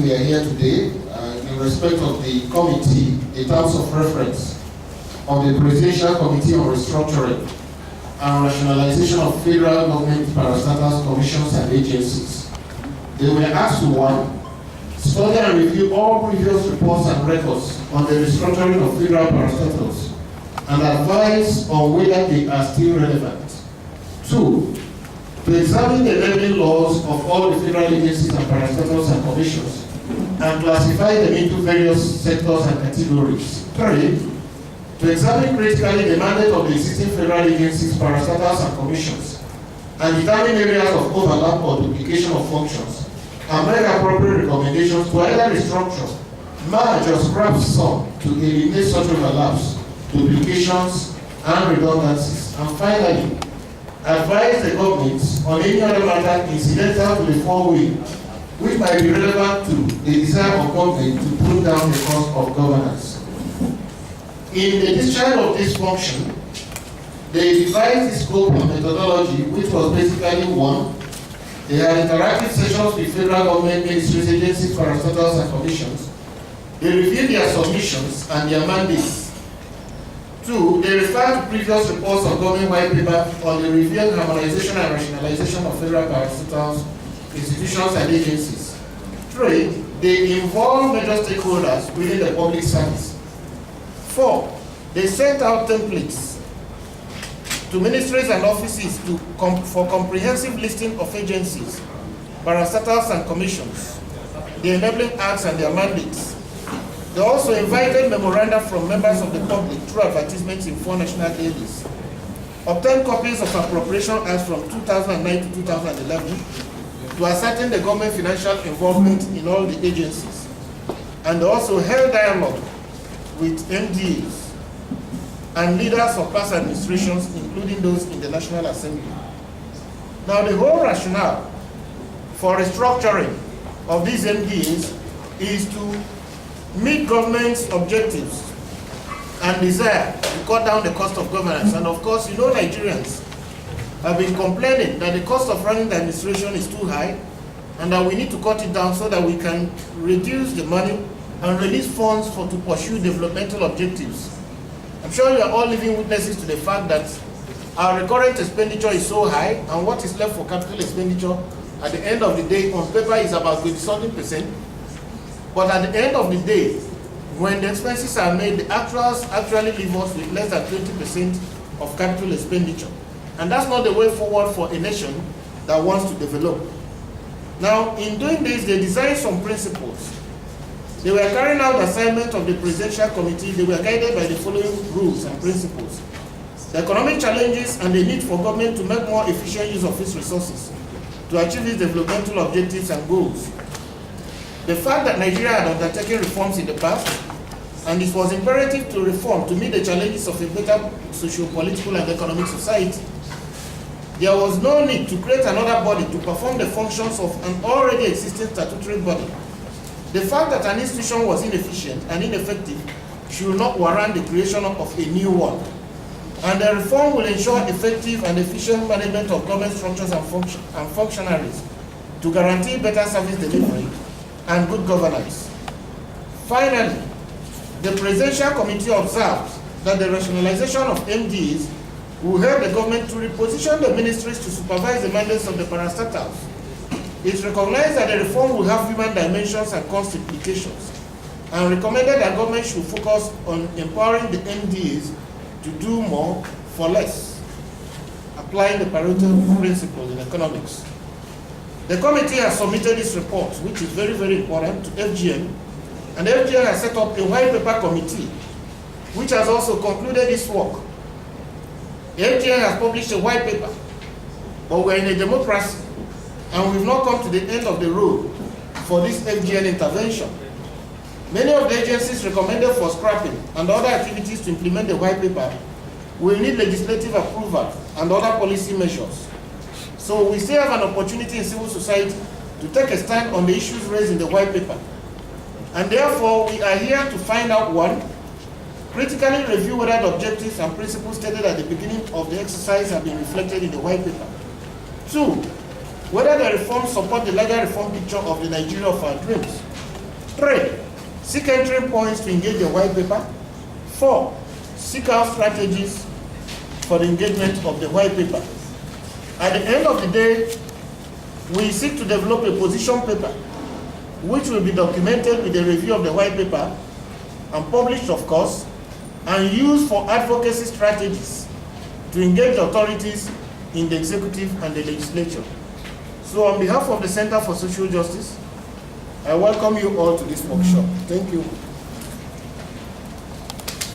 we are here today in respect of the committee, in terms of reference of the Presidential Committee on Restructuring and Rationalization of Federal Government Parastatals, Commissions and Agencies. They were asked to 1. Study and review all previous reports and records on the restructuring of federal parastatals and advise on whether they are still relevant. 2. To examine the enabling laws of all the federal agencies and parastatals and commissions and classify them into various sectors and categories. 3. To examine critically the mandate of the existing federal agencies, parastatals and commissions and determine areas of overlap or duplication of functions and make appropriate recommendations to either restructure, merge or scrap some to eliminate such overlaps, duplications and redundancies. And finally, advise the government on any other matter incidental to the foregoing which might be relevant to the desire of government to pull down the cost of governance. In the discharge of this function, they devised the scope and methodology, which was basically 1. They had interactive sessions with federal government ministries, agencies, parastatals, and commissions. They reviewed their submissions and their mandates. 2. They referred to previous reports of government white paper on the review, harmonization, and rationalization of federal parastatals, institutions, and agencies. 3. They involved major stakeholders within the public service. 4. They sent out templates to ministries and offices for comprehensive listing of agencies, parastatals and commissions, the enabling acts and their mandates. They also invited memoranda from members of the public through advertisements in 4 national dailies, obtained copies of appropriation acts from 2009 to 2011 to ascertain the government financial involvement in all the agencies, and they also held dialogue with MDAs and leaders of past administrations, including those in the National Assembly. Now, the whole rationale for restructuring of these MDAs is to meet government's objectives and desire to cut down the cost of governance. And of course, you know, Nigerians have been complaining that the cost of running the administration is too high and that we need to cut it down so that we can reduce the money and release funds to pursue developmental objectives. I'm sure you are all living witnesses to the fact that our recurrent expenditure is so high, and what is left for capital expenditure at the end of the day on paper is about 20-something%. But at the end of the day, when the expenses are made, the actuals actually leave us with less than 20% of capital expenditure. And that's not the way forward for a nation that wants to develop. Now, in doing this, they designed some principles. They were carrying out the assignment of the Presidential Committee. They were guided by the following rules and principles: the economic challenges and the need for government to make more efficient use of its resources to achieve its developmental objectives and goals. The fact that Nigeria had undertaken reforms in the past, and it was imperative to reform to meet the challenges of a better socio-political and economic society. There was no need to create another body to perform the functions of an already existing statutory body. The fact that an institution was inefficient and ineffective should not warrant the creation of a new one. And the reform will ensure effective and efficient management of government structures and functionaries to guarantee better service delivery and good governance. Finally, the Presidential Committee observed that the rationalization of MDs will help the government to reposition the ministries to supervise the mandates of the parastatals. It recognized that the reform will have human dimensions and cost implications, and recommended that government should focus on empowering the MDs to do more for less, applying the Pareto principle in economics. The committee has submitted this report, which is very, very important, to FGM, and FGM has set up a white paper committee, which has also concluded this work. The FGM has published a white paper, but we're in a democracy, and we've not come to the end of the road for this FGM intervention. Many of the agencies recommended for scrapping and other activities to implement the white paper will need legislative approval and other policy measures. So we still have an opportunity in civil society to take a stand on the issues raised in the white paper. And therefore, we are here to find out: 1, critically review whether the objectives and principles stated at the beginning of the exercise have been reflected in the white paper. 2, whether the reforms support the larger reform picture of the Nigeria of our dreams. 3, seek entry points to engage the white paper. 4, seek out strategies for the engagement of the white paper. At the end of the day, we seek to develop a position paper which will be documented with a review of the white paper and published, of course, and used for advocacy strategies to engage authorities in the executive and the legislature. So on behalf of the Center for Social Justice, I welcome you all to this workshop. Thank you.